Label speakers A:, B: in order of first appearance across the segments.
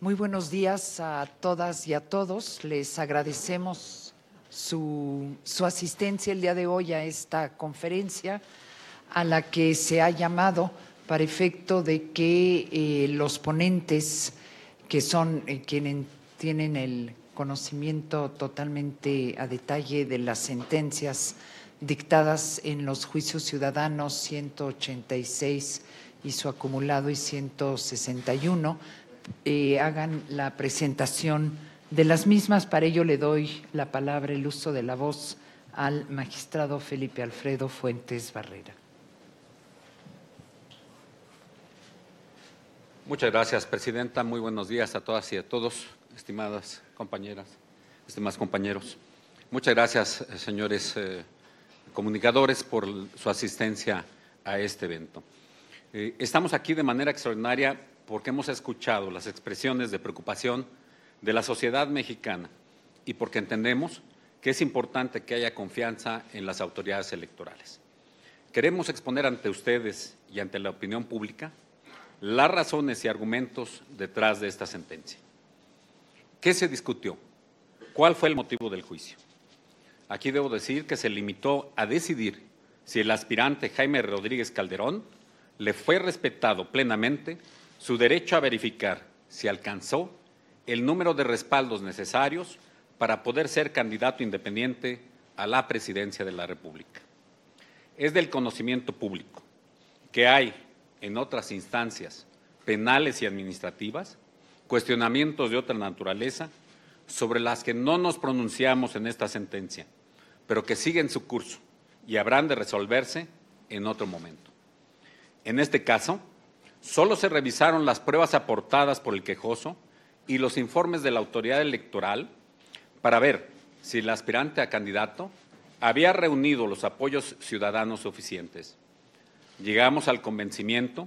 A: Muy buenos días a todas y a todos. Les agradecemos su asistencia el día de hoy a esta conferencia a la que se ha llamado para efecto de que los ponentes, que son quienes tienen el conocimiento totalmente a detalle de las sentencias dictadas en los juicios ciudadanos 186 y su acumulado y 161, hagan la presentación de las mismas. Para ello le doy la palabra, el uso de la voz, al magistrado Felipe Alfredo Fuentes Barrera.
B: Muchas gracias, presidenta. Muy buenos días a todas y a todos, estimadas compañeras, estimados compañeros. Muchas gracias, señores comunicadores, por su asistencia a este evento. Estamos aquí de manera extraordinaria porque hemos escuchado las expresiones de preocupación de la sociedad mexicana y porque entendemos que es importante que haya confianza en las autoridades electorales. Queremos exponer ante ustedes y ante la opinión pública las razones y argumentos detrás de esta sentencia. ¿Qué se discutió? ¿Cuál fue el motivo del juicio? Aquí debo decir que se limitó a decidir si el aspirante Jaime Rodríguez Calderón le fue respetado plenamente su derecho a verificar si alcanzó el número de respaldos necesarios para poder ser candidato independiente a la presidencia de la República. Es del conocimiento público que hay en otras instancias penales y administrativas cuestionamientos de otra naturaleza sobre las que no nos pronunciamos en esta sentencia, pero que siguen su curso y habrán de resolverse en otro momento. En este caso, solo se revisaron las pruebas aportadas por el quejoso y los informes de la autoridad electoral para ver si el aspirante a candidato había reunido los apoyos ciudadanos suficientes. Llegamos al convencimiento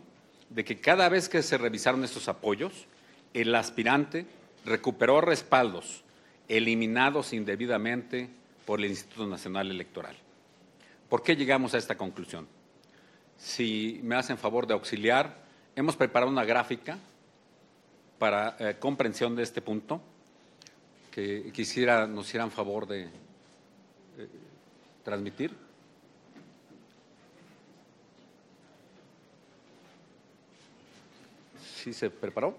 B: de que cada vez que se revisaron estos apoyos, el aspirante recuperó respaldos eliminados indebidamente por el Instituto Nacional Electoral. ¿Por qué llegamos a esta conclusión? Si me hacen favor de auxiliar, hemos preparado una gráfica para comprensión de este punto que nos hicieran favor de transmitir. ¿Sí se preparó?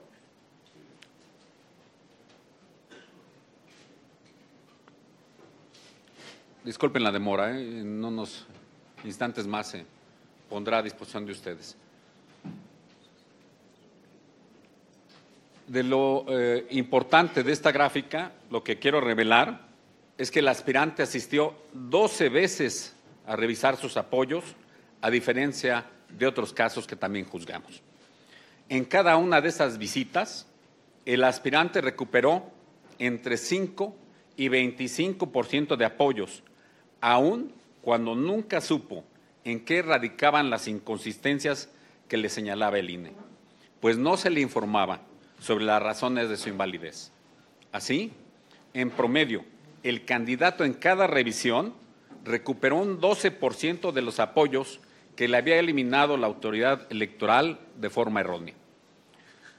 B: Disculpen la demora, en unos instantes más se pondrá a disposición de ustedes. De lo importante de esta gráfica, lo que quiero revelar es que el aspirante asistió 12 veces a revisar sus apoyos, a diferencia de otros casos que también juzgamos. En cada una de esas visitas, el aspirante recuperó entre 5 y 25% de apoyos, aun cuando nunca supo en qué radicaban las inconsistencias que le señalaba el INE, pues no se le informaba sobre las razones de su invalidez. Así, en promedio, el candidato en cada revisión recuperó un 12% de los apoyos que le había eliminado la autoridad electoral de forma errónea.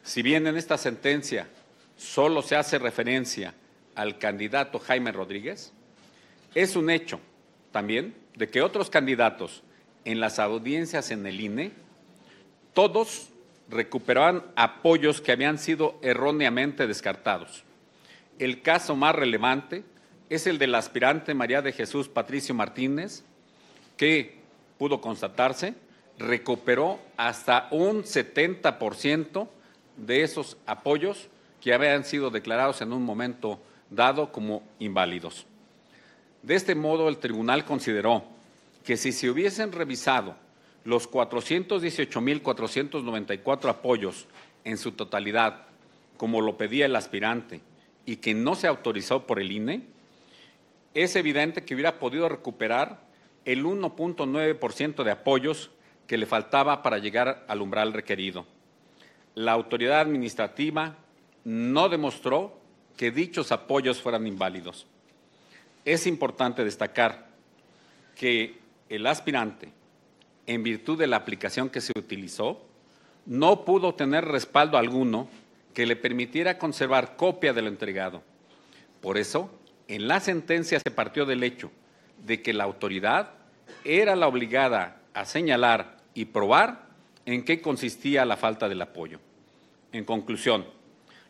B: Si bien en esta sentencia solo se hace referencia al candidato Jaime Rodríguez, es un hecho también de que otros candidatos en las audiencias en el INE, todos recuperaban apoyos que habían sido erróneamente descartados. El caso más relevante es el del aspirante María de Jesús Patricio Martínez, que pudo constatarse, recuperó hasta un 70% de esos apoyos que habían sido declarados en un momento dado como inválidos. De este modo, el tribunal consideró que si se hubiesen revisado los 418,494 apoyos en su totalidad, como lo pedía el aspirante, y que no se autorizó por el INE, es evidente que hubiera podido recuperar el 1.9% de apoyos que le faltaba para llegar al umbral requerido. La autoridad administrativa no demostró que dichos apoyos fueran inválidos. Es importante destacar que el aspirante, en virtud de la aplicación que se utilizó, no pudo tener respaldo alguno que le permitiera conservar copia de lo entregado. Por eso, en la sentencia se partió del hecho de que la autoridad era la obligada a señalar y probar en qué consistía la falta del apoyo. En conclusión,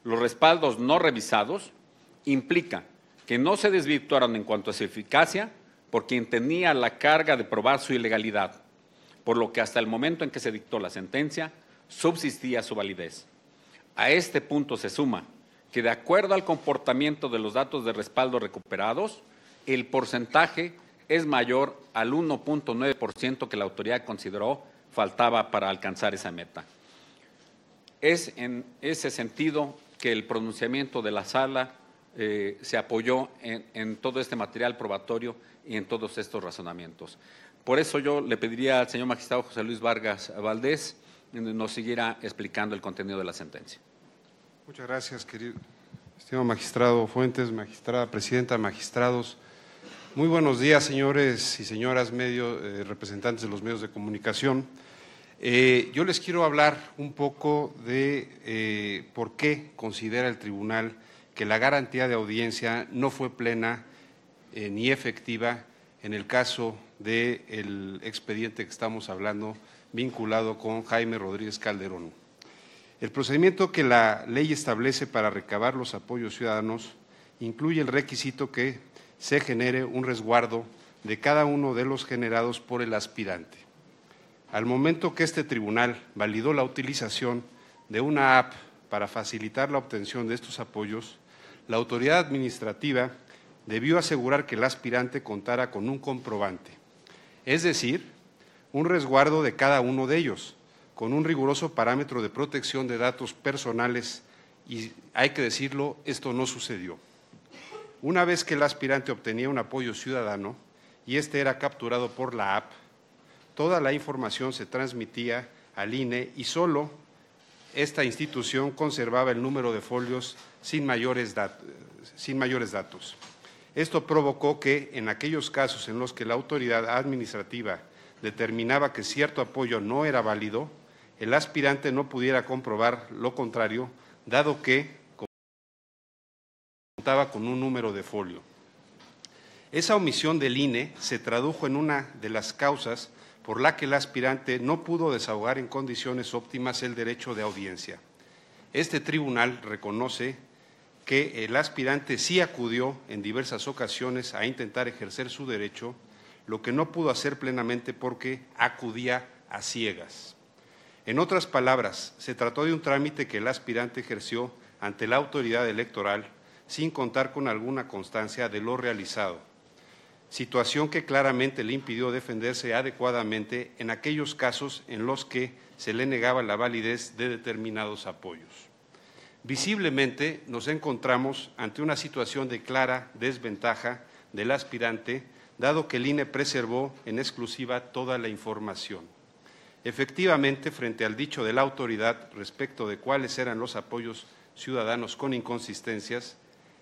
B: los respaldos no revisados implica que no se desvirtuaron en cuanto a su eficacia por quien tenía la carga de probar su ilegalidad, por lo que hasta el momento en que se dictó la sentencia subsistía su validez. A este punto se suma que, de acuerdo al comportamiento de los datos de respaldo recuperados, el porcentaje es mayor al 1.9% que la autoridad consideró faltaba para alcanzar esa meta. Es en ese sentido que el pronunciamiento de la sala se apoyó en todo este material probatorio y en todos estos razonamientos. Por eso yo le pediría al señor magistrado José Luis Vargas Valdés nos siguiera explicando el contenido de la sentencia.
C: Muchas gracias, querido estimado magistrado Fuentes, magistrada presidenta, magistrados. Muy buenos días, señores y señoras representantes de los medios de comunicación. Yo les quiero hablar un poco de por qué considera el tribunal que la garantía de audiencia no fue plena ni efectiva en el caso del expediente que estamos hablando, vinculado con Jaime Rodríguez Calderón. El procedimiento que la ley establece para recabar los apoyos ciudadanos incluye el requisito que se genere un resguardo de cada uno de los generados por el aspirante. Al momento que este tribunal validó la utilización de una app para facilitar la obtención de estos apoyos, la autoridad administrativa debió asegurar que el aspirante contara con un comprobante, es decir, un resguardo de cada uno de ellos, con un riguroso parámetro de protección de datos personales, y hay que decirlo, esto no sucedió. Una vez que el aspirante obtenía un apoyo ciudadano y este era capturado por la app, toda la información se transmitía al INE y solo esta institución conservaba el número de folios sin mayores datos. Esto provocó que, en aquellos casos en los que la autoridad administrativa determinaba que cierto apoyo no era válido, el aspirante no pudiera comprobar lo contrario, dado que contaba con un número de folio. Esa omisión del INE se tradujo en una de las causas por la que el aspirante no pudo desahogar en condiciones óptimas el derecho de audiencia. Este tribunal reconoce que el aspirante sí acudió en diversas ocasiones a intentar ejercer su derecho, lo que no pudo hacer plenamente porque acudía a ciegas. En otras palabras, se trató de un trámite que el aspirante ejerció ante la autoridad electoral sin contar con alguna constancia de lo realizado, situación que claramente le impidió defenderse adecuadamente en aquellos casos en los que se le negaba la validez de determinados apoyos. Visiblemente nos encontramos ante una situación de clara desventaja del aspirante, dado que el INE preservó en exclusiva toda la información. Efectivamente, frente al dicho de la autoridad respecto de cuáles eran los apoyos ciudadanos con inconsistencias,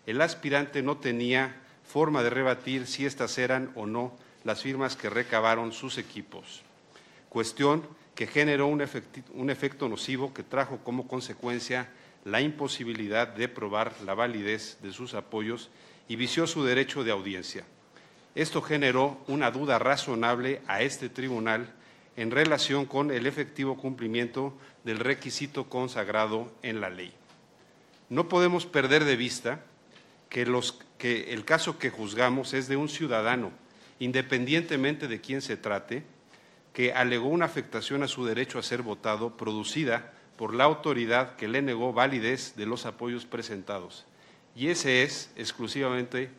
C: el aspirante no tenía forma de rebatir si estas eran o no las firmas que recabaron sus equipos, cuestión que generó un efecto nocivo que trajo como consecuencia la imposibilidad de probar la validez de sus apoyos y vició su derecho de audiencia. Esto generó una duda razonable a este tribunal en relación con el efectivo cumplimiento del requisito consagrado en la ley. No podemos perder de vista que el caso que juzgamos es de un ciudadano, independientemente de quién se trate, que alegó una afectación a su derecho a ser votado producida por la autoridad que le negó validez de los apoyos presentados. Y ese es exclusivamente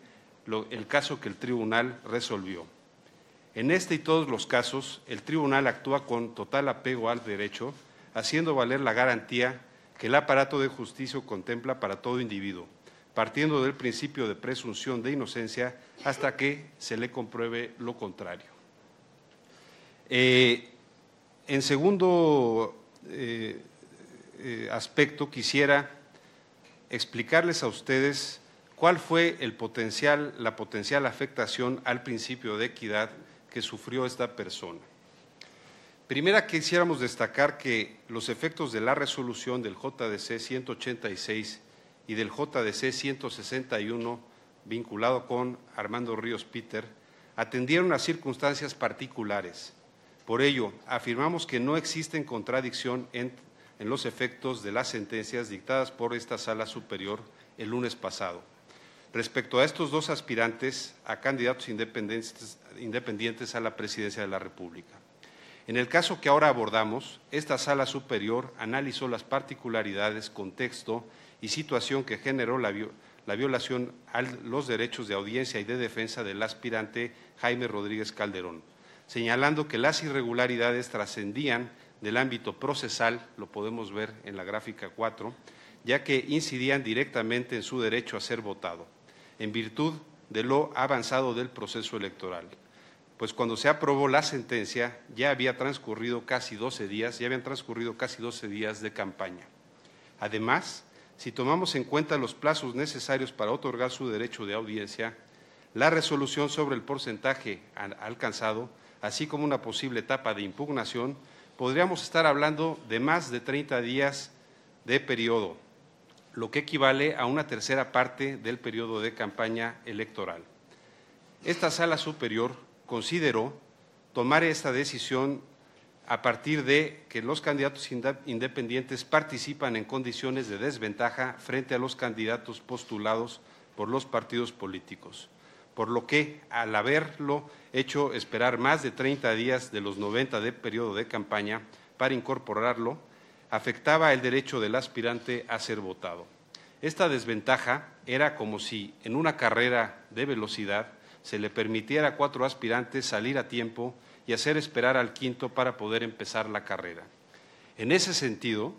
C: el caso que el tribunal resolvió. En este y todos los casos, el tribunal actúa con total apego al derecho, haciendo valer la garantía que el aparato de justicia contempla para todo individuo, partiendo del principio de presunción de inocencia hasta que se le compruebe lo contrario. En segundo aspecto, quisiera explicarles a ustedes cuál fue la potencial afectación al principio de equidad que sufrió esta persona. Primera, quisiéramos destacar que los efectos de la resolución del JDC 186 y del JDC 161, vinculado con Armando Ríos Peter, atendieron a circunstancias particulares. Por ello, afirmamos que no existe contradicción en los efectos de las sentencias dictadas por esta Sala Superior el lunes pasado. Respecto a estos dos aspirantes a candidatos independientes a la presidencia de la República. En el caso que ahora abordamos, esta Sala Superior analizó las particularidades, contexto y situación que generó la violación a los derechos de audiencia y de defensa del aspirante Jaime Rodríguez Calderón, señalando que las irregularidades trascendían del ámbito procesal, lo podemos ver en la gráfica 4, ya que incidían directamente en su derecho a ser votado, en virtud de lo avanzado del proceso electoral. Pues cuando se aprobó la sentencia ya habían transcurrido casi 12 días de campaña. Además, si tomamos en cuenta los plazos necesarios para otorgar su derecho de audiencia, la resolución sobre el porcentaje alcanzado, así como una posible etapa de impugnación, podríamos estar hablando de más de 30 días de periodo, lo que equivale a una tercera parte del periodo de campaña electoral. Esta Sala Superior consideró tomar esta decisión a partir de que los candidatos independientes participan en condiciones de desventaja frente a los candidatos postulados por los partidos políticos, por lo que, al haberlo hecho esperar más de 30 días de los 90 de periodo de campaña para incorporarlo, afectaba el derecho del aspirante a ser votado. Esta desventaja era como si en una carrera de velocidad se le permitiera a 4 aspirantes salir a tiempo y hacer esperar al quinto para poder empezar la carrera. En ese sentido,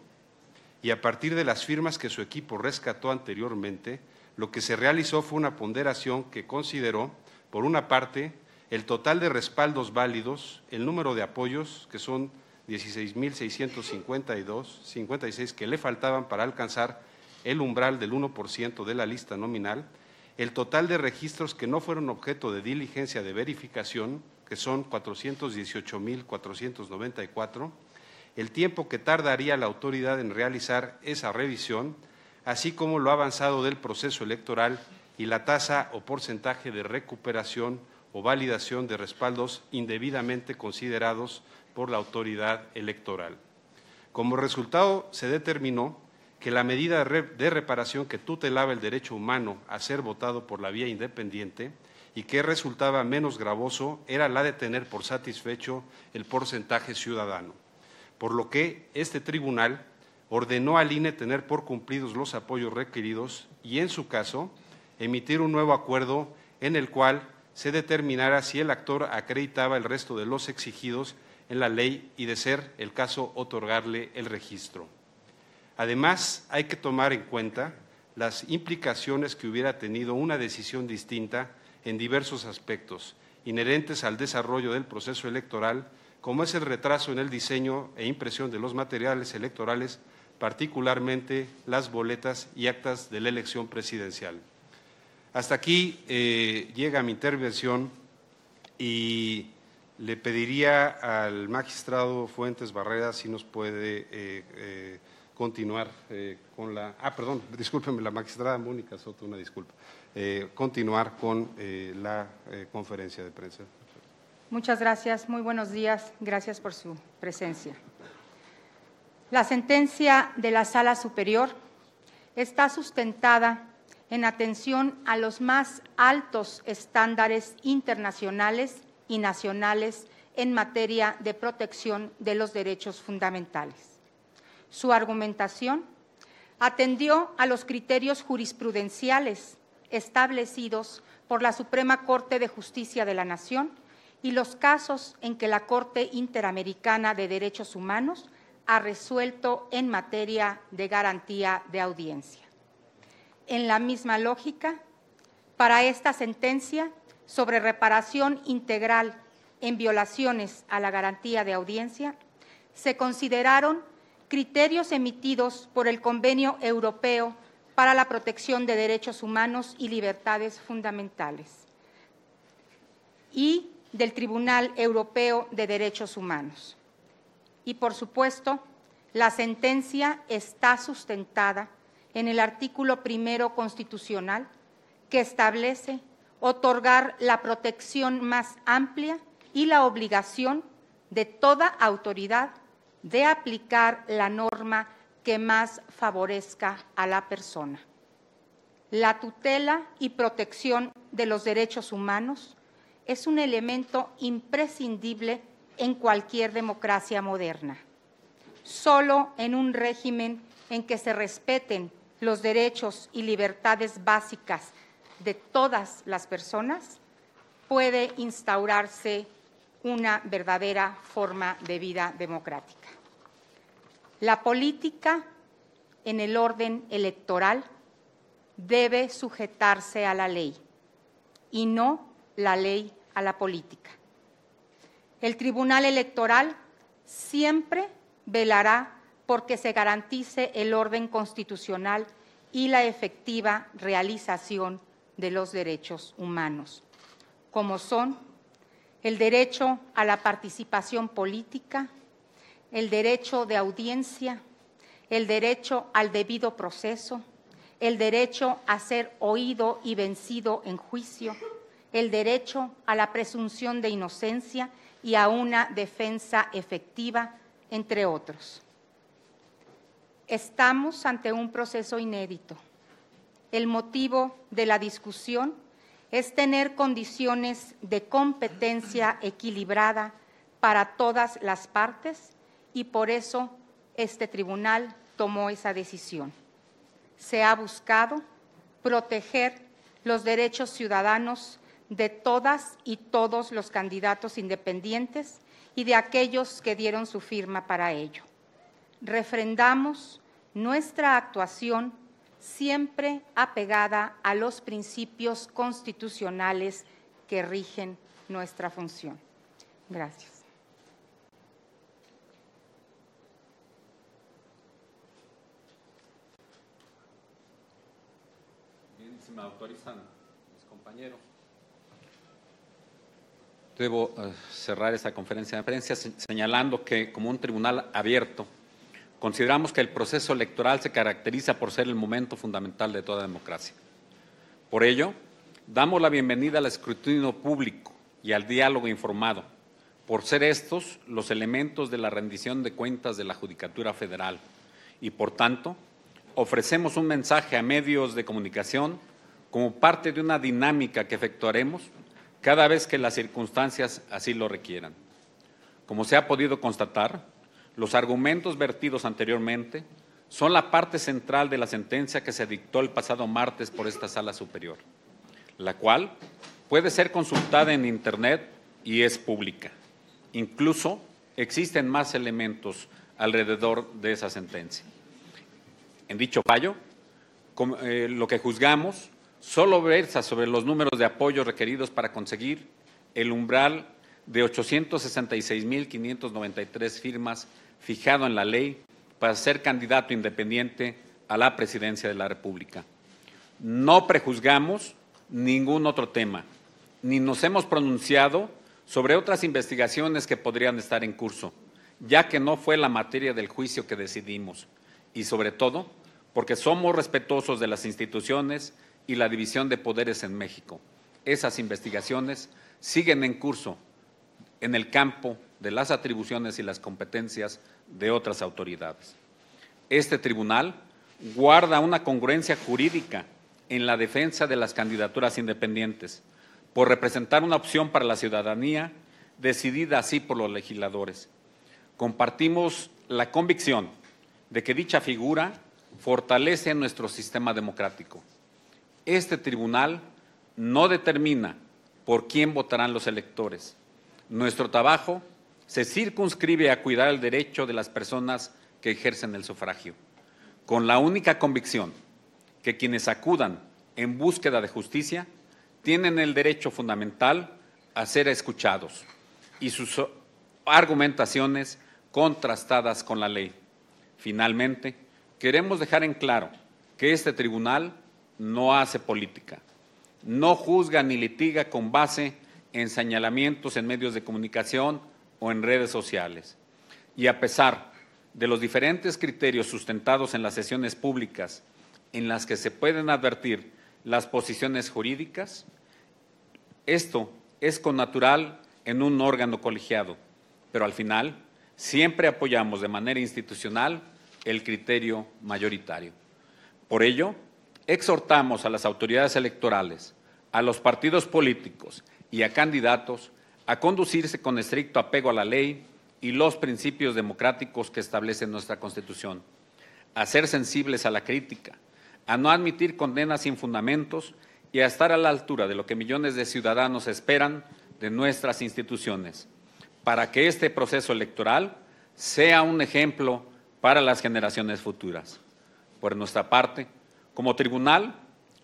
C: y a partir de las firmas que su equipo rescató anteriormente, lo que se realizó fue una ponderación que consideró, por una parte, el total de respaldos válidos, el número de apoyos, que son 16.656 que le faltaban para alcanzar el umbral del 1% de la lista nominal, el total de registros que no fueron objeto de diligencia de verificación, que son 418.494, el tiempo que tardaría la autoridad en realizar esa revisión, así como lo avanzado del proceso electoral y la tasa o porcentaje de recuperación o validación de respaldos indebidamente considerados por la autoridad electoral. Como resultado, se determinó que la medida de reparación que tutelaba el derecho humano a ser votado por la vía independiente y que resultaba menos gravoso era la de tener por satisfecho el porcentaje ciudadano, por lo que este tribunal ordenó al INE tener por cumplidos los apoyos requeridos y, en su caso, emitir un nuevo acuerdo en el cual se determinara si el actor acreditaba el resto de los exigidos en la ley y, de ser el caso, otorgarle el registro. Además, hay que tomar en cuenta las implicaciones que hubiera tenido una decisión distinta en diversos aspectos inherentes al desarrollo del proceso electoral, como es el retraso en el diseño e impresión de los materiales electorales, particularmente las boletas y actas de la elección presidencial. Hasta aquí llega mi intervención y le pediría al magistrado Fuentes Barrera si nos puede continuar con la… discúlpeme, la magistrada Mónica Soto, una disculpa. Continuar con la conferencia de prensa.
D: Muchas gracias, muy buenos días, gracias por su presencia. La sentencia de la Sala Superior está sustentada en atención a los más altos estándares internacionales y nacionales en materia de protección de los derechos fundamentales. Su argumentación atendió a los criterios jurisprudenciales establecidos por la Suprema Corte de Justicia de la Nación y los casos en que la Corte Interamericana de Derechos Humanos ha resuelto en materia de garantía de audiencia. En la misma lógica, para esta sentencia sobre reparación integral en violaciones a la garantía de audiencia, se consideraron criterios emitidos por el Convenio Europeo para la Protección de Derechos Humanos y Libertades Fundamentales y del Tribunal Europeo de Derechos Humanos. Y, por supuesto, la sentencia está sustentada en el artículo 1 constitucional, que establece otorgar la protección más amplia y la obligación de toda autoridad de aplicar la norma que más favorezca a la persona. La tutela y protección de los derechos humanos es un elemento imprescindible en cualquier democracia moderna. Solo en un régimen en que se respeten los derechos y libertades básicas de todas las personas puede instaurarse una verdadera forma de vida democrática. La política en el orden electoral debe sujetarse a la ley y no la ley a la política. El Tribunal Electoral siempre velará porque se garantice el orden constitucional y la efectiva realización de los derechos humanos, como son el derecho a la participación política, el derecho de audiencia, el derecho al debido proceso, el derecho a ser oído y vencido en juicio, el derecho a la presunción de inocencia y a una defensa efectiva, entre otros. Estamos ante un proceso inédito. El motivo de la discusión es tener condiciones de competencia equilibrada para todas las partes y por eso este tribunal tomó esa decisión. Se ha buscado proteger los derechos ciudadanos de todas y todos los candidatos independientes y de aquellos que dieron su firma para ello. Refrendamos nuestra actuación siempre apegada a los principios constitucionales que rigen nuestra función. Gracias.
B: Bien, si me autorizan mis compañeros. Debo cerrar esta conferencia de prensa señalando que, como un tribunal abierto, consideramos que el proceso electoral se caracteriza por ser el momento fundamental de toda democracia. Por ello, damos la bienvenida al escrutinio público y al diálogo informado, por ser estos los elementos de la rendición de cuentas de la Judicatura Federal y, por tanto, ofrecemos un mensaje a medios de comunicación como parte de una dinámica que efectuaremos cada vez que las circunstancias así lo requieran. Como se ha podido constatar, los argumentos vertidos anteriormente son la parte central de la sentencia que se dictó el pasado martes por esta Sala Superior, la cual puede ser consultada en Internet y es pública. Incluso existen más elementos alrededor de esa sentencia. En dicho fallo, lo que juzgamos solo versa sobre los números de apoyo requeridos para conseguir el umbral de 866,593 firmas fijado en la ley para ser candidato independiente a la presidencia de la República. No prejuzgamos ningún otro tema, ni nos hemos pronunciado sobre otras investigaciones que podrían estar en curso, ya que no fue la materia del juicio que decidimos, y sobre todo porque somos respetuosos de las instituciones y la división de poderes en México. Esas investigaciones siguen en curso en el campo de las atribuciones y las competencias de otras autoridades. Este tribunal guarda una congruencia jurídica en la defensa de las candidaturas independientes, por representar una opción para la ciudadanía decidida así por los legisladores. Compartimos la convicción de que dicha figura fortalece nuestro sistema democrático. Este tribunal no determina por quién votarán los electores. Nuestro trabajo se circunscribe a cuidar el derecho de las personas que ejercen el sufragio, con la única convicción que quienes acudan en búsqueda de justicia tienen el derecho fundamental a ser escuchados y sus argumentaciones contrastadas con la ley. Finalmente, queremos dejar en claro que este tribunal no hace política, no juzga ni litiga con base en señalamientos en medios de comunicación o en redes sociales. y a pesar de los diferentes criterios sustentados en las sesiones públicas en las que se pueden advertir las posiciones jurídicas, esto es connatural en un órgano colegiado, pero al final siempre apoyamos de manera institucional el criterio mayoritario. Por ello, exhortamos a las autoridades electorales, a los partidos políticos y a candidatos a conducirse con estricto apego a la ley y los principios democráticos que establece nuestra Constitución, a ser sensibles a la crítica, a no admitir condenas sin fundamentos y a estar a la altura de lo que millones de ciudadanos esperan de nuestras instituciones, para que este proceso electoral sea un ejemplo para las generaciones futuras. Por nuestra parte, como tribunal,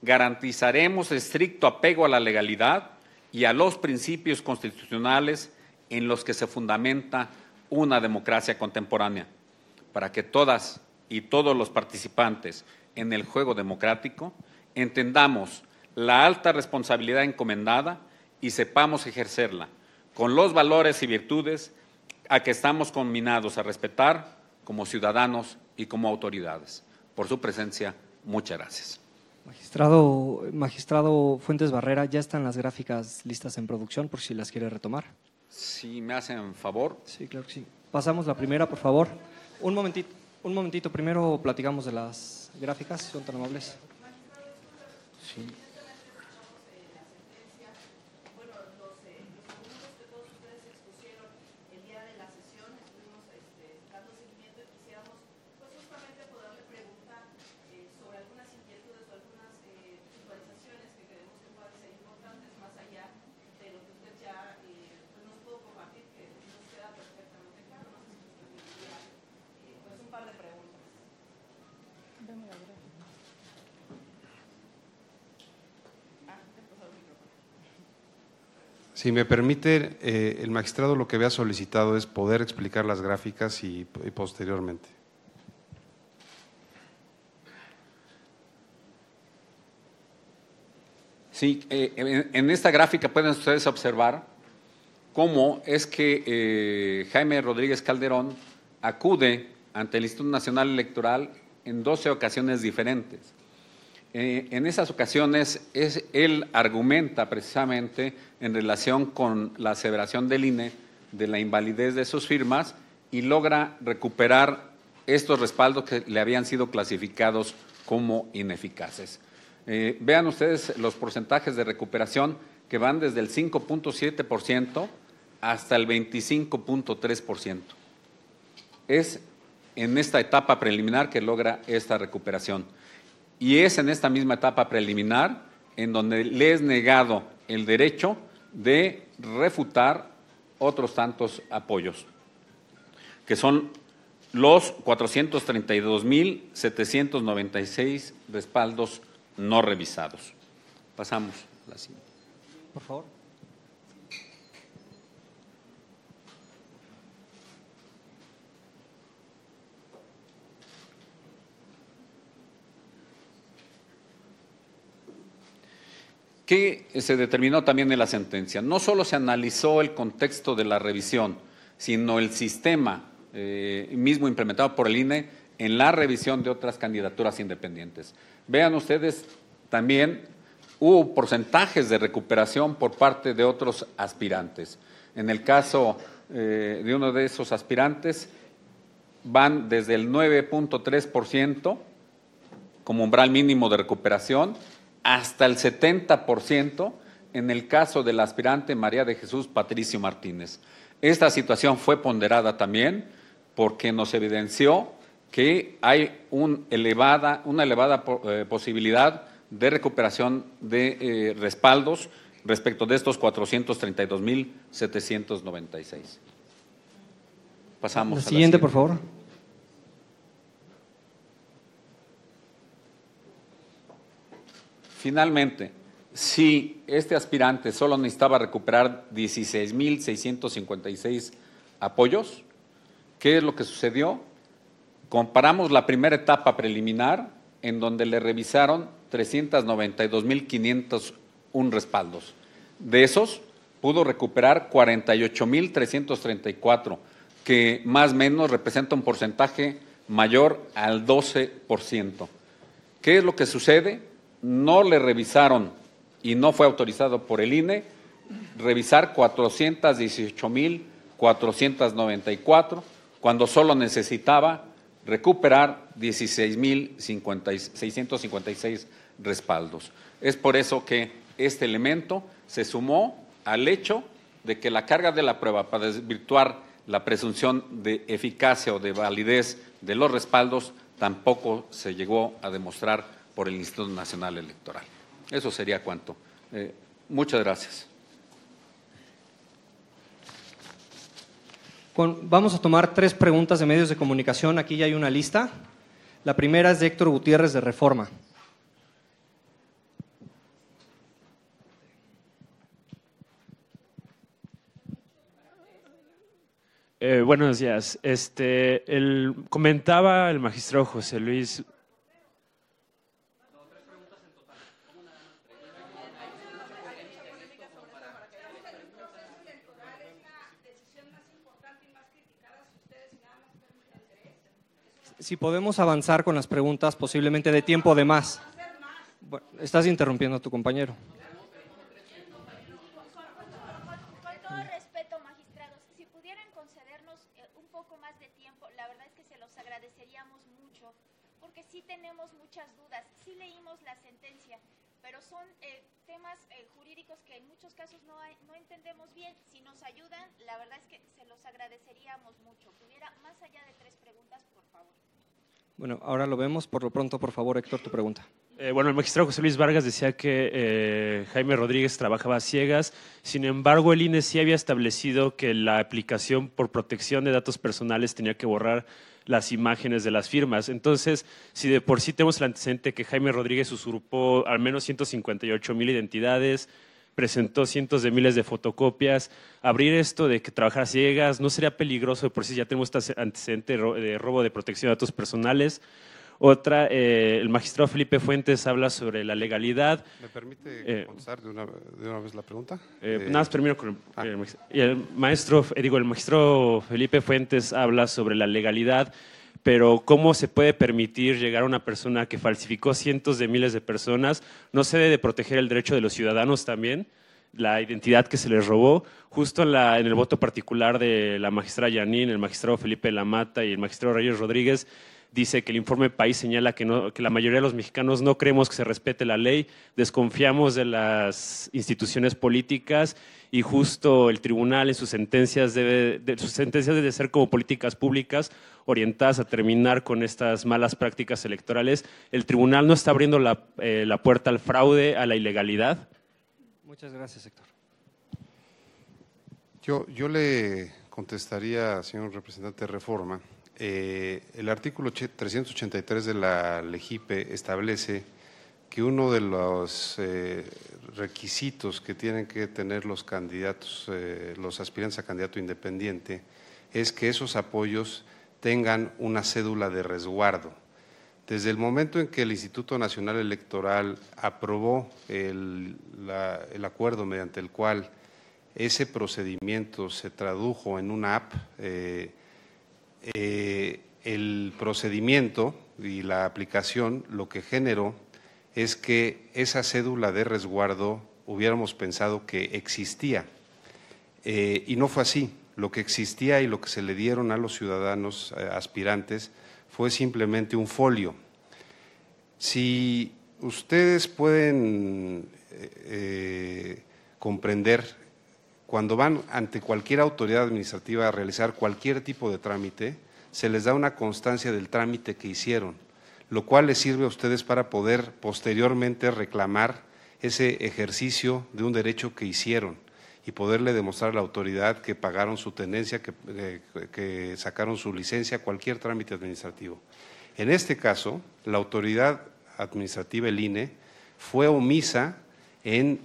B: garantizaremos estricto apego a la legalidad y a los principios constitucionales en los que se fundamenta una democracia contemporánea, para que todas y todos los participantes en el juego democrático entendamos la alta responsabilidad encomendada y sepamos ejercerla con los valores y virtudes a que estamos conminados a respetar como ciudadanos y como autoridades. Por su presencia, muchas gracias.
E: Magistrado Fuentes Barrera, ya están las gráficas listas en producción, por si las quiere retomar.
B: Si me hacen favor.
E: Sí, claro que sí. Pasamos la primera, por favor. Un momentito. Primero platicamos de las gráficas, si son tan amables.
B: Sí.
C: Si me permite, el magistrado lo que había solicitado es poder explicar las gráficas y posteriormente.
B: Sí, en esta gráfica pueden ustedes observar cómo es que Jaime Rodríguez Calderón acude ante el Instituto Nacional Electoral en 12 ocasiones diferentes. En esas ocasiones él argumenta precisamente en relación con la aseveración del INE de la invalidez de sus firmas y logra recuperar estos respaldos que le habían sido clasificados como ineficaces. Vean ustedes los porcentajes de recuperación que van desde el 5.7% hasta el 25.3%. Es en esta etapa preliminar que logra esta recuperación. Y es en esta misma etapa preliminar en donde le es negado el derecho de refutar otros tantos apoyos, que son los 432,796 respaldos no revisados. Pasamos a la siguiente.
E: Por favor.
B: ¿Qué se determinó también en la sentencia? No solo se analizó el contexto de la revisión, sino el sistema mismo implementado por el INE en la revisión de otras candidaturas independientes. Vean ustedes, también hubo porcentajes de recuperación por parte de otros aspirantes. En el caso de uno de esos aspirantes, van desde el 9.3% como umbral mínimo de recuperación hasta el 70% en el caso del aspirante María de Jesús Patricio Martínez. Esta situación fue ponderada también porque nos evidenció que hay una elevada posibilidad de recuperación de respaldos respecto de estos 432,796. Pasamos a la
E: siguiente, por favor.
B: Finalmente, si este aspirante solo necesitaba recuperar 16,656 apoyos, ¿qué es lo que sucedió? Comparamos la primera etapa preliminar, en donde le revisaron 392,501 respaldos. De esos, pudo recuperar 48,334, que más o menos representa un porcentaje mayor al 12%. ¿Qué es lo que sucede? No le revisaron y no fue autorizado por el INE revisar 418,494 cuando solo necesitaba recuperar 16,656 respaldos. Es por eso que este elemento se sumó al hecho de que la carga de la prueba para desvirtuar la presunción de eficacia o de validez de los respaldos tampoco se llegó a demostrar por el Instituto Nacional Electoral. Eso sería cuanto. Muchas gracias.
E: Vamos a tomar 3 preguntas de medios de comunicación. Aquí ya hay una lista. La primera es de Héctor Gutiérrez, de Reforma.
F: Buenos días. Comentaba el magistrado José Luis.
E: Si podemos avanzar con las preguntas, posiblemente de tiempo de más. Bueno, estás interrumpiendo a tu compañero.
G: Con todo respeto, magistrados, si pudieran concedernos un poco más de tiempo, la verdad es que se los agradeceríamos mucho, porque sí tenemos muchas dudas, sí leímos la sentencia, pero son temas jurídicos que en muchos casos no entendemos bien. Si nos ayudan, la verdad es que se los agradeceríamos mucho. Que hubiera más allá de 3 preguntas, por favor.
E: Bueno, ahora lo vemos. Por lo pronto, por favor, Héctor, tu pregunta.
F: Bueno, el magistrado José Luis Vargas decía que Jaime Rodríguez trabajaba a ciegas. Sin embargo, el INE sí había establecido que la aplicación por protección de datos personales tenía que borrar las imágenes de las firmas. Entonces, si de por sí tenemos el antecedente que Jaime Rodríguez usurpó al menos 158,000 identidades, presentó cientos de miles de fotocopias, abrir esto de que trabajara a ciegas no sería peligroso. De por sí ya tenemos este antecedente de robo de protección de datos personales. Otra, el magistrado Felipe Fuentes habla sobre la legalidad.
C: ¿Me permite contestar de una vez la pregunta?
F: Nada más termino con el magistrado Felipe Fuentes habla sobre la legalidad, pero cómo se puede permitir llegar a una persona que falsificó cientos de miles de personas. No se debe de proteger el derecho de los ciudadanos también, la identidad que se les robó. Justo en el voto particular de la magistrada Yanín, el magistrado Felipe Lamata y el magistrado Reyes Rodríguez, dice que el informe País señala que la mayoría de los mexicanos no creemos que se respete la ley, desconfiamos de las instituciones políticas y justo el tribunal en sus sentencias debe ser como políticas públicas orientadas a terminar con estas malas prácticas electorales. El tribunal no está abriendo la puerta al fraude, a la ilegalidad.
E: Muchas gracias, Héctor.
C: Yo le contestaría, señor representante de Reforma. El artículo 383 de la LEGIPE establece que uno de los requisitos que tienen que tener los candidatos, los aspirantes a candidato independiente, es que esos apoyos tengan una cédula de resguardo. Desde el momento en que el Instituto Nacional Electoral aprobó el acuerdo mediante el cual ese procedimiento se tradujo en una app, el procedimiento y la aplicación lo que generó es que esa cédula de resguardo hubiéramos pensado que existía y no fue así. Lo que existía y lo que se le dieron a los ciudadanos aspirantes fue simplemente un folio. Si ustedes pueden comprender, cuando van ante cualquier autoridad administrativa a realizar cualquier tipo de trámite, se les da una constancia del trámite que hicieron, lo cual les sirve a ustedes para poder posteriormente reclamar ese ejercicio de un derecho que hicieron y poderle demostrar a la autoridad que pagaron su tenencia, que sacaron su licencia, cualquier trámite administrativo. En este caso, la autoridad administrativa, el INE, fue omisa en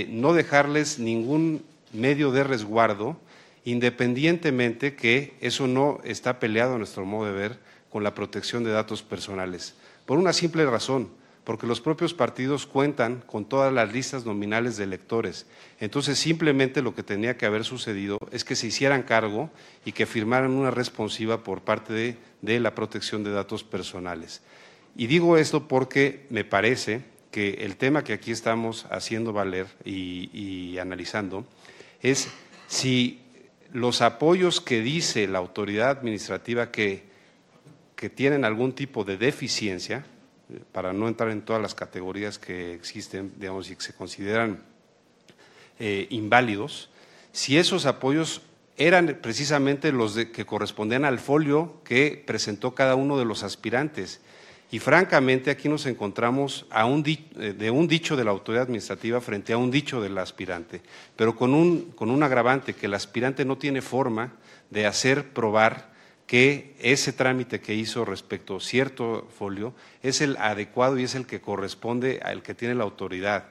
C: no dejarles ningún medio de resguardo, independientemente que eso no está peleado a nuestro modo de ver con la protección de datos personales. Por una simple razón, porque los propios partidos cuentan con todas las listas nominales de electores. Entonces, simplemente lo que tenía que haber sucedido es que se hicieran cargo y que firmaran una responsiva por parte de la protección de datos personales. Y digo esto porque me parece que el tema que aquí estamos haciendo valer y analizando es si los apoyos que dice la autoridad administrativa que tienen algún tipo de deficiencia, para no entrar en todas las categorías que existen, digamos, y que se consideran inválidos, si esos apoyos eran precisamente los que correspondían al folio que presentó cada uno de los aspirantes. Y francamente aquí nos encontramos de un dicho de la autoridad administrativa frente a un dicho del aspirante, pero con un agravante, que el aspirante no tiene forma de hacer probar que ese trámite que hizo respecto a cierto folio es el adecuado y es el que corresponde al que tiene la autoridad.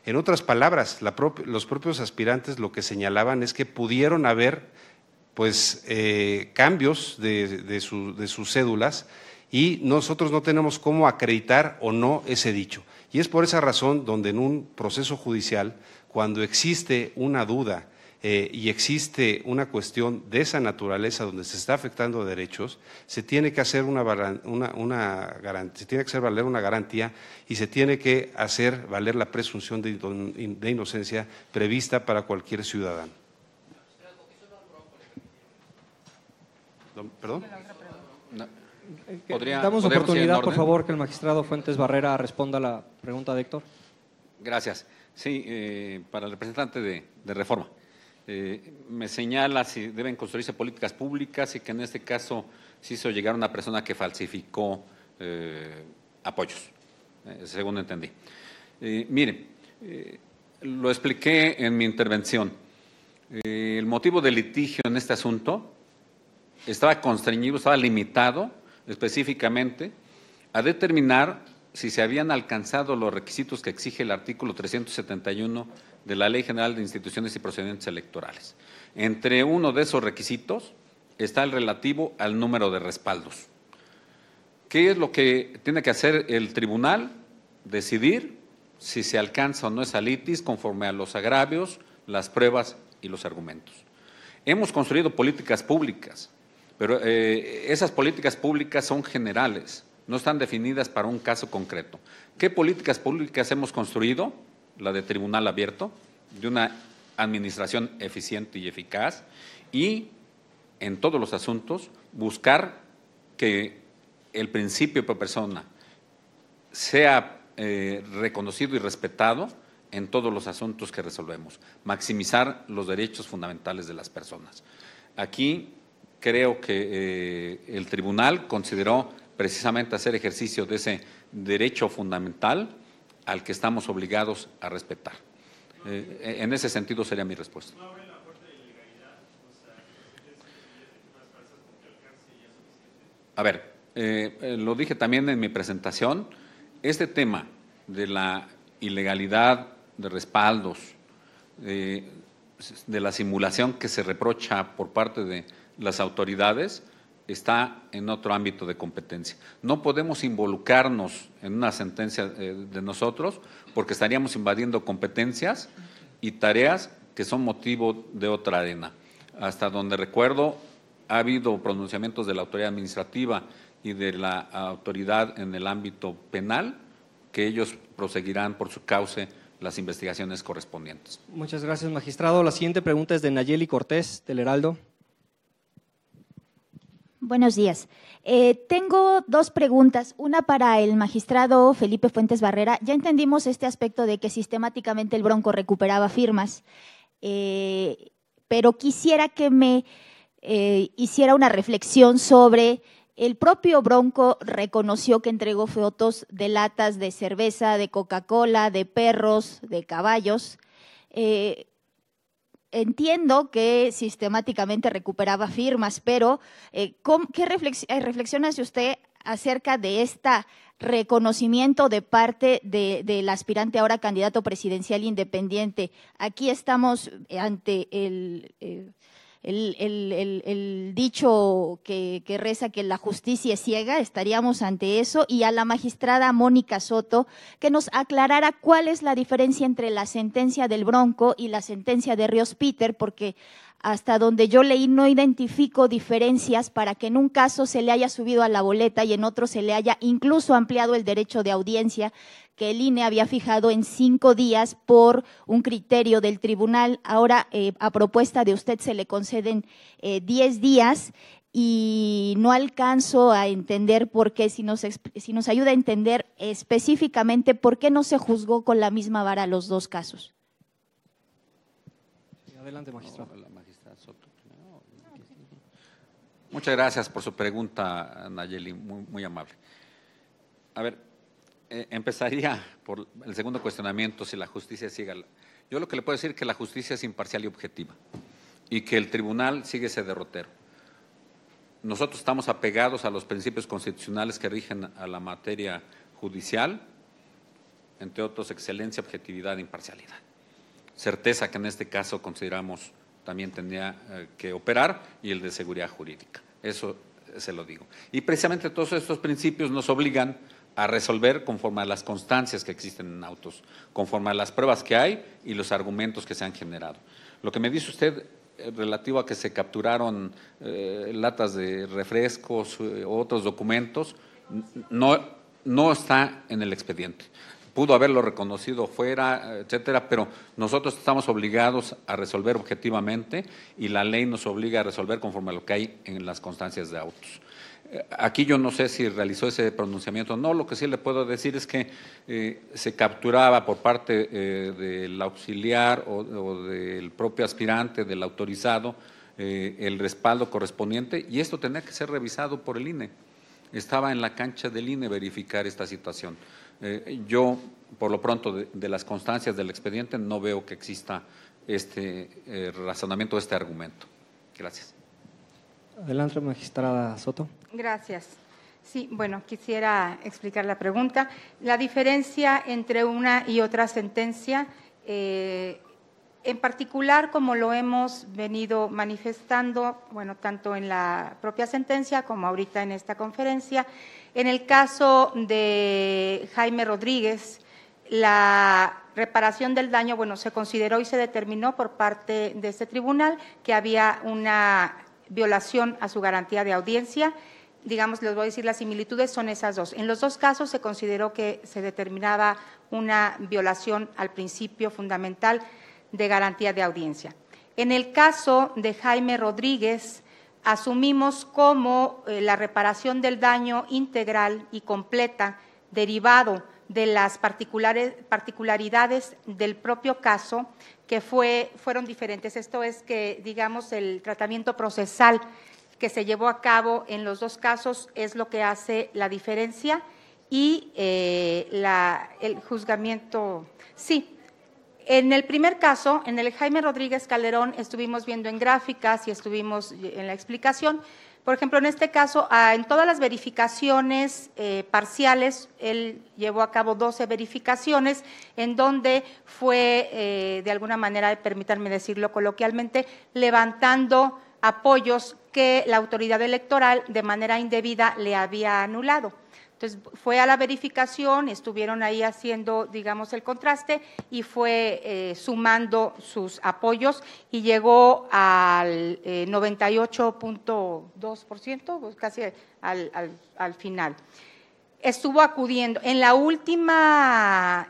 C: En otras palabras, los propios aspirantes lo que señalaban es que pudieron haber cambios de sus cédulas, y nosotros no tenemos cómo acreditar o no ese dicho. Y es por esa razón donde en un proceso judicial, cuando existe una duda y existe una cuestión de esa naturaleza donde se está afectando derechos, se tiene que hacer se tiene que hacer valer una garantía y se tiene que hacer valer la presunción de inocencia prevista para cualquier ciudadano. ¿Perdón?
E: Damos oportunidad, por favor, que el magistrado Fuentes Barrera responda a la pregunta de Héctor.
B: Gracias. Sí, para el representante de Reforma. Me señala si deben construirse políticas públicas y que en este caso se hizo llegar una persona que falsificó apoyos, según entendí. Mire, lo expliqué en mi intervención. El motivo del litigio en este asunto estaba constreñido, estaba limitado específicamente a determinar si se habían alcanzado los requisitos que exige el artículo 371 de la Ley General de Instituciones y Procedimientos Electorales. Entre uno de esos requisitos está el relativo al número de respaldos. ¿Qué es lo que tiene que hacer el tribunal? Decidir si se alcanza o no esa litis conforme a los agravios, las pruebas y los argumentos. Hemos construido políticas públicas, pero esas políticas públicas son generales, no están definidas para un caso concreto. ¿Qué políticas públicas hemos construido? La de tribunal abierto, de una administración eficiente y eficaz, y en todos los asuntos buscar que el principio per persona sea reconocido y respetado en todos los asuntos que resolvemos, maximizar los derechos fundamentales de las personas. Aquí creo que el tribunal consideró precisamente hacer ejercicio de ese derecho fundamental al que estamos obligados a respetar. En ese sentido sería mi respuesta. A ver, lo dije también en mi presentación, este tema de la ilegalidad de respaldos, de la simulación que se reprocha por parte de las autoridades, está en otro ámbito de competencia. No podemos involucrarnos en una sentencia de nosotros porque estaríamos invadiendo competencias y tareas que son motivo de otra arena. Hasta donde recuerdo, ha habido pronunciamientos de la autoridad administrativa y de la autoridad en el ámbito penal que ellos proseguirán por su cauce las investigaciones correspondientes.
E: Muchas gracias, magistrado. La siguiente pregunta es de Nayeli Cortés, del Heraldo.
H: Buenos días. Tengo dos preguntas. Una para el magistrado Felipe Fuentes Barrera. Ya entendimos este aspecto de que sistemáticamente el Bronco recuperaba firmas, pero quisiera que me hiciera una reflexión sobre el propio Bronco reconoció que entregó fotos de latas de cerveza, de Coca-Cola, de perros, de caballos. Entiendo que sistemáticamente recuperaba firmas, pero ¿qué reflexión hace usted acerca de este reconocimiento de parte del aspirante ahora candidato presidencial independiente? Aquí estamos ante el dicho que reza que la justicia es ciega, estaríamos ante eso, y a la magistrada Mónica Soto que nos aclarara cuál es la diferencia entre la sentencia del Bronco y la sentencia de Ríos Peter, porque hasta donde yo leí no identifico diferencias para que en un caso se le haya subido a la boleta y en otro se le haya incluso ampliado el derecho de audiencia que el INE había fijado en 5 días por un criterio del tribunal. Ahora, a propuesta de usted, se le conceden 10 días y no alcanzo a entender por qué, si nos ayuda a entender específicamente por qué no se juzgó con la misma vara los 2 casos.
E: Adelante, magistrado.
B: Muchas gracias por su pregunta, Nayeli, muy amable. A ver, empezaría por el segundo cuestionamiento, si la justicia es ciega. Yo lo que le puedo decir es que la justicia es imparcial y objetiva y que el tribunal sigue ese derrotero. Nosotros estamos apegados a los principios constitucionales que rigen a la materia judicial, entre otros, excelencia, objetividad e imparcialidad. Certeza que en este caso consideramos también tendría que operar, y el de seguridad jurídica. Eso se lo digo. Y precisamente todos estos principios nos obligan a resolver conforme a las constancias que existen en autos, conforme a las pruebas que hay y los argumentos que se han generado. Lo que me dice usted relativo a que se capturaron latas de refrescos u otros documentos, no está en el expediente. Pudo haberlo reconocido fuera, etcétera, pero nosotros estamos obligados a resolver objetivamente y la ley nos obliga a resolver conforme a lo que hay en las constancias de autos. Aquí yo no sé si realizó ese pronunciamiento o no, lo que sí le puedo decir es que se capturaba por parte del auxiliar o del propio aspirante, del autorizado, el respaldo correspondiente, y esto tenía que ser revisado por el INE. Estaba en la cancha del INE verificar esta situación. Yo, por lo pronto, de las constancias del expediente, no veo que exista este razonamiento, este argumento. Gracias.
E: Adelante, magistrada Soto.
D: Gracias. Sí, bueno, quisiera explicar la pregunta. La diferencia entre una y otra sentencia, en particular, como lo hemos venido manifestando, bueno, tanto en la propia sentencia como ahorita en esta conferencia, en el caso de Jaime Rodríguez, la reparación del daño, bueno, se consideró y se determinó por parte de este tribunal que había una violación a su garantía de audiencia. Digamos, les voy a decir, las similitudes son esas dos. En los 2 casos se consideró que se determinaba una violación al principio fundamental de garantía de audiencia. En el caso de Jaime Rodríguez, asumimos como la reparación del daño integral y completa derivado de las particularidades del propio caso, que fueron diferentes. Esto es que, digamos, el tratamiento procesal que se llevó a cabo en los 2 casos es lo que hace la diferencia, y el juzgamiento, sí. En el primer caso, en el Jaime Rodríguez Calderón, estuvimos viendo en gráficas y estuvimos en la explicación. Por ejemplo, en este caso, en todas las verificaciones parciales, él llevó a cabo 12 verificaciones, en donde fue, de alguna manera, permítanme decirlo coloquialmente, levantando apoyos que la autoridad electoral de manera indebida le había anulado. Entonces, fue a la verificación, estuvieron ahí haciendo, digamos, el contraste, y fue sumando sus apoyos y llegó al 98.2%, pues casi al final. Estuvo acudiendo. En la última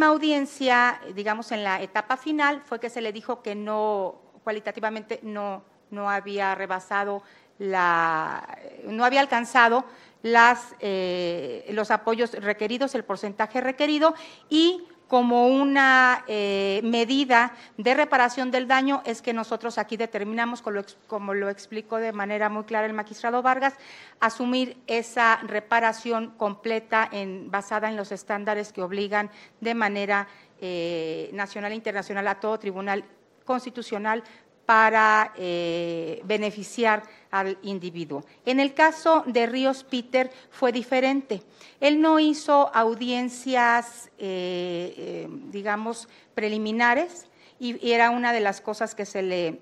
D: audiencia, digamos, en la etapa final, fue que se le dijo que no, cualitativamente no había rebasado no había alcanzado los apoyos requeridos, el porcentaje requerido, y como una medida de reparación del daño es que nosotros aquí determinamos, como lo explicó de manera muy clara el magistrado Vargas, asumir esa reparación completa basada en los estándares que obligan de manera nacional e internacional a todo tribunal constitucional para beneficiar al individuo. En el caso de Ríos Peter fue diferente. Él no hizo audiencias, digamos, preliminares, y era una de las cosas que se le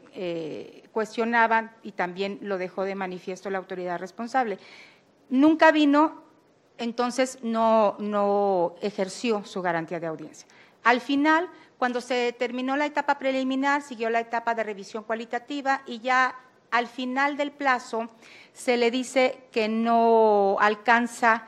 D: cuestionaban, y también lo dejó de manifiesto la autoridad responsable. Nunca vino, entonces no ejerció su garantía de audiencia. Al final, cuando se terminó la etapa preliminar, siguió la etapa de revisión cualitativa y ya al final del plazo se le dice que no alcanza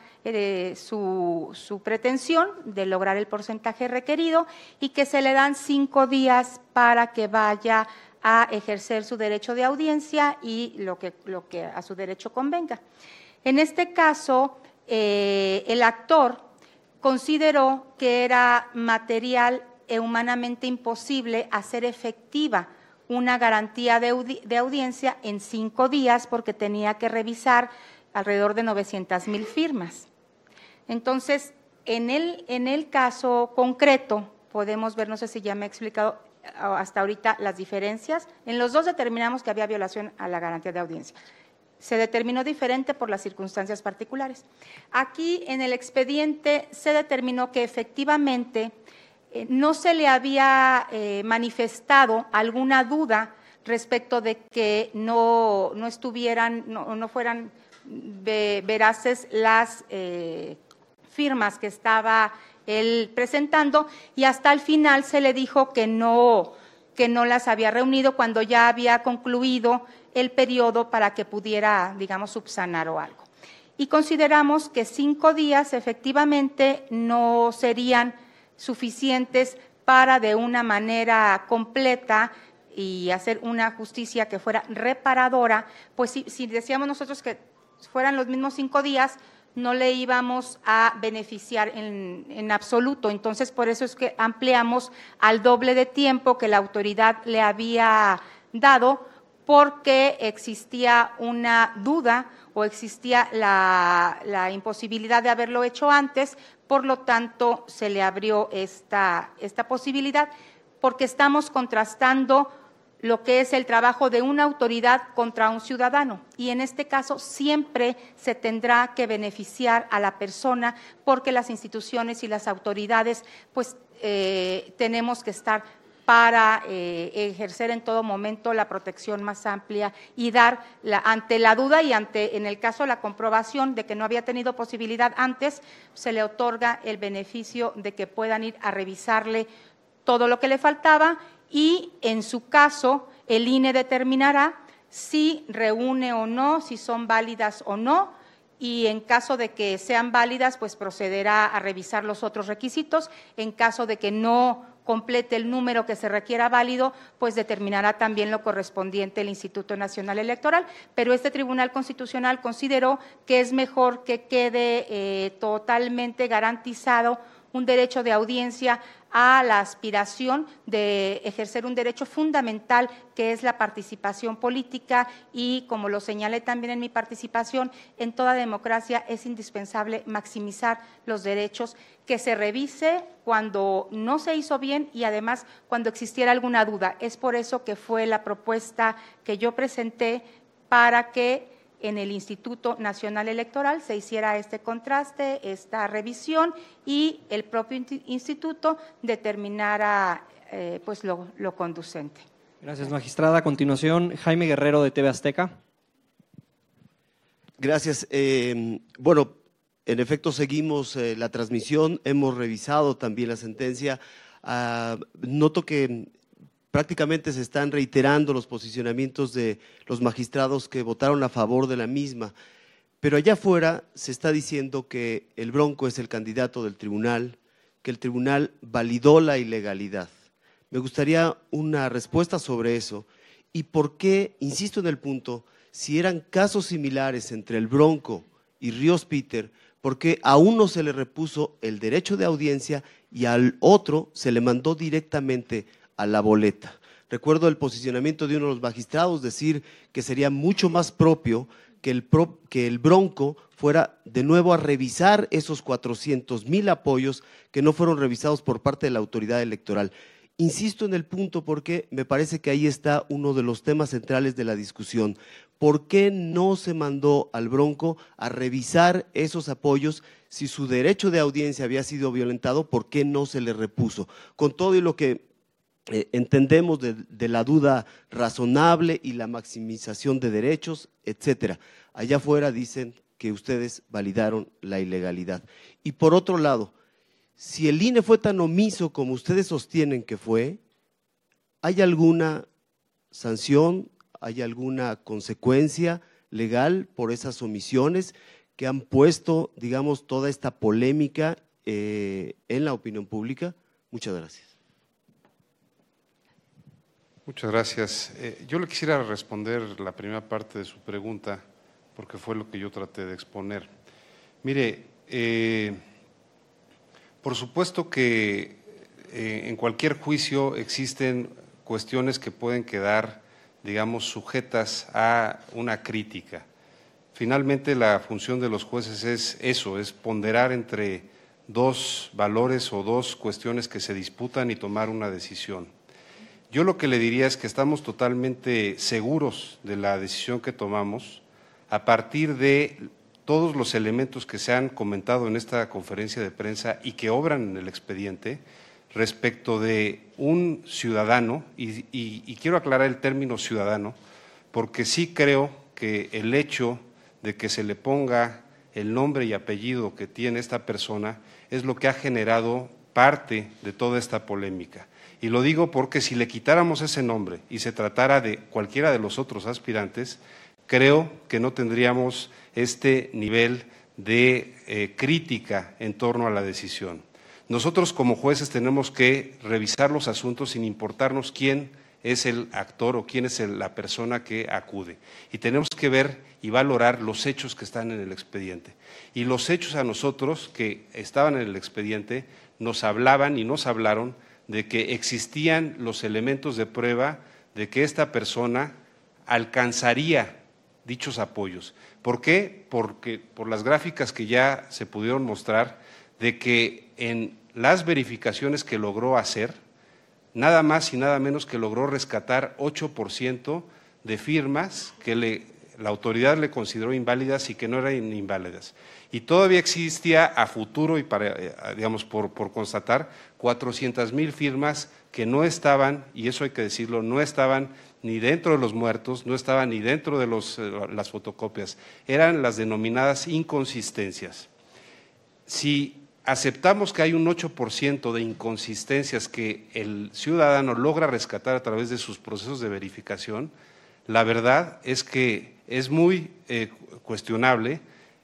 D: su pretensión de lograr el porcentaje requerido y que se le dan 5 días para que vaya a ejercer su derecho de audiencia y lo que a su derecho convenga. En este caso, el actor consideró que era material e humanamente imposible hacer efectiva una garantía de audiencia en 5 días porque tenía que revisar alrededor de 900,000 firmas. Entonces, en el caso concreto, podemos ver, no sé si ya me he explicado hasta ahorita las diferencias. En los dos determinamos que había violación a la garantía de audiencia. Se determinó diferente por las circunstancias particulares. Aquí, en el expediente, se determinó que efectivamente no se le había manifestado alguna duda respecto de que no fueran veraces las firmas que estaba él presentando, y hasta el final se le dijo que no las había reunido cuando ya había concluido el periodo para que pudiera, digamos, subsanar o algo. Y consideramos que 5 días efectivamente no serían suficientes para de una manera completa y hacer una justicia que fuera reparadora, pues si decíamos nosotros que fueran los mismos 5 días, no le íbamos a beneficiar en absoluto. Entonces, por eso es que ampliamos al doble de tiempo que la autoridad le había dado, porque existía una duda o existía la imposibilidad de haberlo hecho antes, por lo tanto, se le abrió esta posibilidad, porque estamos contrastando lo que es el trabajo de una autoridad contra un ciudadano, y en este caso siempre se tendrá que beneficiar a la persona, porque las instituciones y las autoridades pues tenemos que estar para ejercer en todo momento la protección más amplia y dar ante la duda y en el caso la comprobación de que no había tenido posibilidad antes, se le otorga el beneficio de que puedan ir a revisarle todo lo que le faltaba, y en su caso el INE determinará si reúne o no, si son válidas o no, y en caso de que sean válidas, pues procederá a revisar los otros requisitos. En caso de que no complete el número que se requiera válido, pues determinará también lo correspondiente el Instituto Nacional Electoral. Pero este Tribunal Constitucional consideró que es mejor que quede totalmente garantizado un derecho de audiencia a la aspiración de ejercer un derecho fundamental que es la participación política, y como lo señalé también en mi participación, en toda democracia es indispensable maximizar los derechos, que se revise cuando no se hizo bien y además cuando existiera alguna duda. Es por eso que fue la propuesta que yo presenté para que en el Instituto Nacional Electoral se hiciera este contraste, esta revisión, y el propio instituto determinara pues lo conducente.
E: Gracias, magistrada. A continuación, Jaime Guerrero, de TV Azteca.
I: Gracias. Bueno, en efecto seguimos la transmisión, hemos revisado también la sentencia. Noto que prácticamente se están reiterando los posicionamientos de los magistrados que votaron a favor de la misma, pero allá afuera se está diciendo que el Bronco es el candidato del tribunal, que el tribunal validó la ilegalidad. Me gustaría una respuesta sobre eso, y por qué, insisto en el punto, si eran casos similares entre el Bronco y Ríos Peter, ¿por qué a uno se le repuso el derecho de audiencia y al otro se le mandó directamente a la boleta? Recuerdo el posicionamiento de uno de los magistrados decir que sería mucho más propio que el Bronco fuera de nuevo a revisar esos 400,000 apoyos que no fueron revisados por parte de la autoridad electoral. Insisto en el punto porque me parece que ahí está uno de los temas centrales de la discusión. ¿Por qué no se mandó al Bronco a revisar esos apoyos? Si su derecho de audiencia había sido violentado, ¿por qué no se le repuso? Con todo y lo que entendemos de la duda razonable y la maximización de derechos, etcétera. Allá afuera dicen que ustedes validaron la ilegalidad. Y por otro lado, si el INE fue tan omiso como ustedes sostienen que fue, ¿hay alguna sanción, hay alguna consecuencia legal por esas omisiones que han puesto, digamos, toda esta polémica en la opinión pública? Muchas gracias.
C: Muchas gracias. Yo le quisiera responder la primera parte de su pregunta, porque fue lo que yo traté de exponer. Mire, por supuesto que en cualquier juicio existen cuestiones que pueden quedar, digamos, sujetas a una crítica. Finalmente, la función de los jueces es eso, es ponderar entre dos valores o dos cuestiones que se disputan y tomar una decisión. Yo lo que le diría es que estamos totalmente seguros de la decisión que tomamos a partir de todos los elementos que se han comentado en esta conferencia de prensa y que obran en el expediente respecto de un ciudadano, y quiero aclarar el término ciudadano, porque sí creo que el hecho de que se le ponga el nombre y apellido que tiene esta persona es lo que ha generado parte de toda esta polémica. Y lo digo porque si le quitáramos ese nombre y se tratara de cualquiera de los otros aspirantes, creo que no tendríamos este nivel de crítica en torno a la decisión. Nosotros como jueces tenemos que revisar los asuntos sin importarnos quién es el actor o quién es la persona que acude. Y tenemos que ver y valorar los hechos que están en el expediente. Y los hechos a nosotros que estaban en el expediente nos hablaban y nos hablaron de que existían los elementos de prueba de que esta persona alcanzaría dichos apoyos. ¿Por qué? Porque por las gráficas que ya se pudieron mostrar, de que en las verificaciones que logró hacer, nada más y nada menos que logró rescatar 8% de firmas que la autoridad le consideró inválidas y que no eran inválidas. Y todavía existía a futuro y para, digamos, por constatar 400,000 firmas que no estaban, y eso hay que decirlo, no estaban ni dentro de los muertos, no estaban ni dentro de las fotocopias, eran las denominadas inconsistencias. Si aceptamos que hay un 8% de inconsistencias que el ciudadano logra rescatar a través de sus procesos de verificación, la verdad es que es muy cuestionable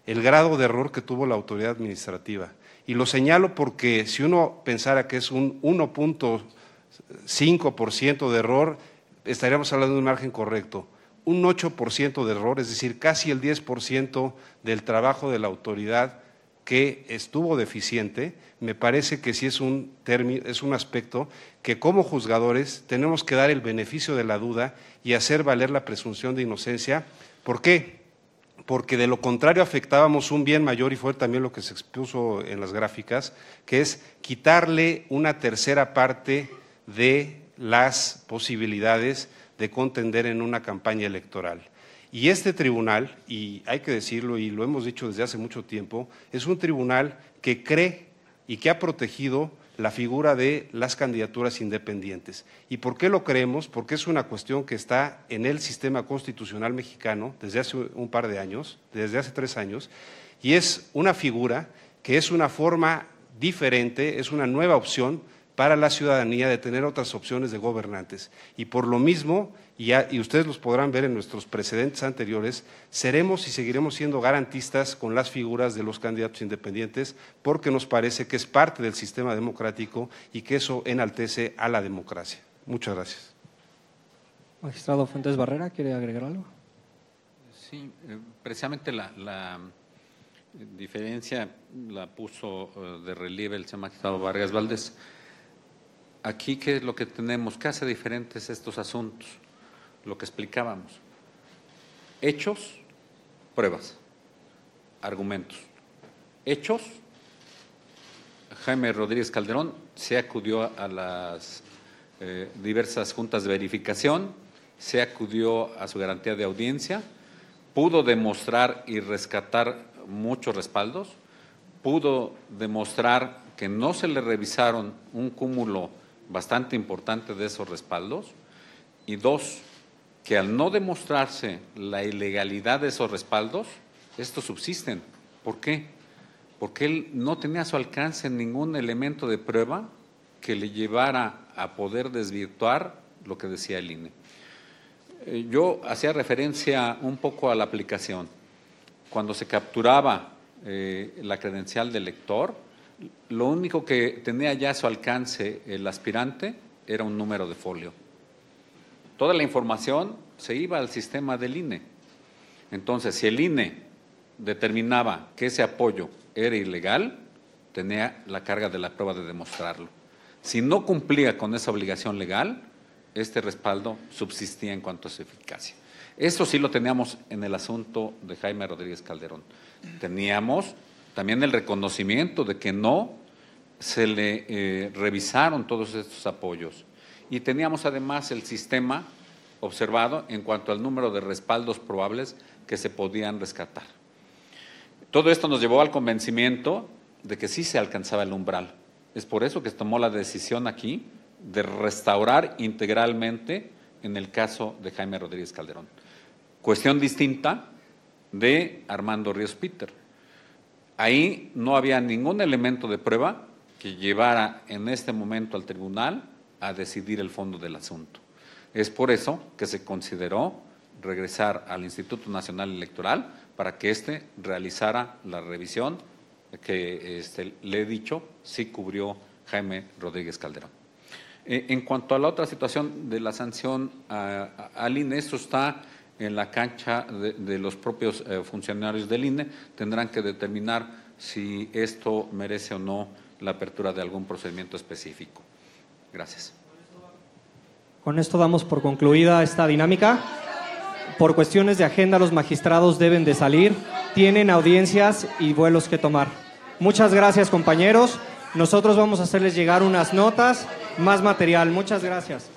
C: el grado de error que tuvo la autoridad administrativa. Y lo señalo porque si uno pensara que es un 1.5% de error, estaríamos hablando de un margen correcto. Un 8% de error, es decir, casi el 10% del trabajo de la autoridad que estuvo deficiente, me parece que sí es un aspecto que como juzgadores tenemos que dar el beneficio de la duda y hacer valer la presunción de inocencia. ¿Por qué? Porque de lo contrario afectábamos un bien mayor, y fue también lo que se expuso en las gráficas, que es quitarle una tercera parte de las posibilidades de contender en una campaña electoral. Y este tribunal, y hay que decirlo y lo hemos dicho desde hace mucho tiempo, es un tribunal que cree y que ha protegido la figura de las candidaturas independientes. ¿Y por qué lo creemos? Porque es una cuestión que está en el sistema constitucional mexicano desde hace un par de años, desde hace 3 años, y es una figura que es una forma diferente, es una nueva opción para la ciudadanía de tener otras opciones de gobernantes. Y por lo mismo, y ustedes los podrán ver en nuestros precedentes anteriores, seremos y seguiremos siendo garantistas con las figuras de los candidatos independientes, porque nos parece que es parte del sistema democrático y que eso enaltece a la democracia. Muchas gracias.
E: Magistrado Fuentes Barrera, ¿quiere agregar algo?
B: Sí, precisamente la diferencia la puso de relieve el señor magistrado Vargas Valdés. Aquí, ¿qué es lo que tenemos? ¿Qué hace diferentes estos asuntos? Lo que explicábamos. Hechos, pruebas, argumentos. Hechos, Jaime Rodríguez Calderón se acudió a las diversas juntas de verificación, se acudió a su garantía de audiencia, pudo demostrar y rescatar muchos respaldos, pudo demostrar que no se le revisaron un cúmulo bastante importante de esos respaldos. Y dos, que al no demostrarse la ilegalidad de esos respaldos, estos subsisten. ¿Por qué? Porque él no tenía a su alcance ningún elemento de prueba que le llevara a poder desvirtuar lo que decía el INE. Yo hacía referencia un poco a la aplicación. Cuando se capturaba la credencial del lector, lo único que tenía ya a su alcance el aspirante era un número de folio. Toda la información se iba al sistema del INE. Entonces, si el INE determinaba que ese apoyo era ilegal, tenía la carga de la prueba de demostrarlo. Si no cumplía con esa obligación legal, este respaldo subsistía en cuanto a su eficacia. Eso sí lo teníamos en el asunto de Jaime Rodríguez Calderón. Teníamos también el reconocimiento de que no se le revisaron todos estos apoyos. Y teníamos además el sistema observado en cuanto al número de respaldos probables que se podían rescatar. Todo esto nos llevó al convencimiento de que sí se alcanzaba el umbral. Es por eso que se tomó la decisión aquí de restaurar integralmente en el caso de Jaime Rodríguez Calderón. Cuestión distinta de Armando Ríos Peter. Ahí no había ningún elemento de prueba que llevara en este momento al tribunal a decidir el fondo del asunto. Es por eso que se consideró regresar al Instituto Nacional Electoral para que éste realizara la revisión que le he dicho sí cubrió Jaime Rodríguez Calderón. En cuanto a la otra situación de la sanción al INE, eso está en la cancha de los propios funcionarios del INE. Tendrán que determinar si esto merece o no la apertura de algún procedimiento específico. Gracias.
E: Con esto damos por concluida esta dinámica. Por cuestiones de agenda, los magistrados deben de salir. Tienen audiencias y vuelos que tomar. Muchas gracias, compañeros. Nosotros vamos a hacerles llegar unas notas, más material. Muchas gracias.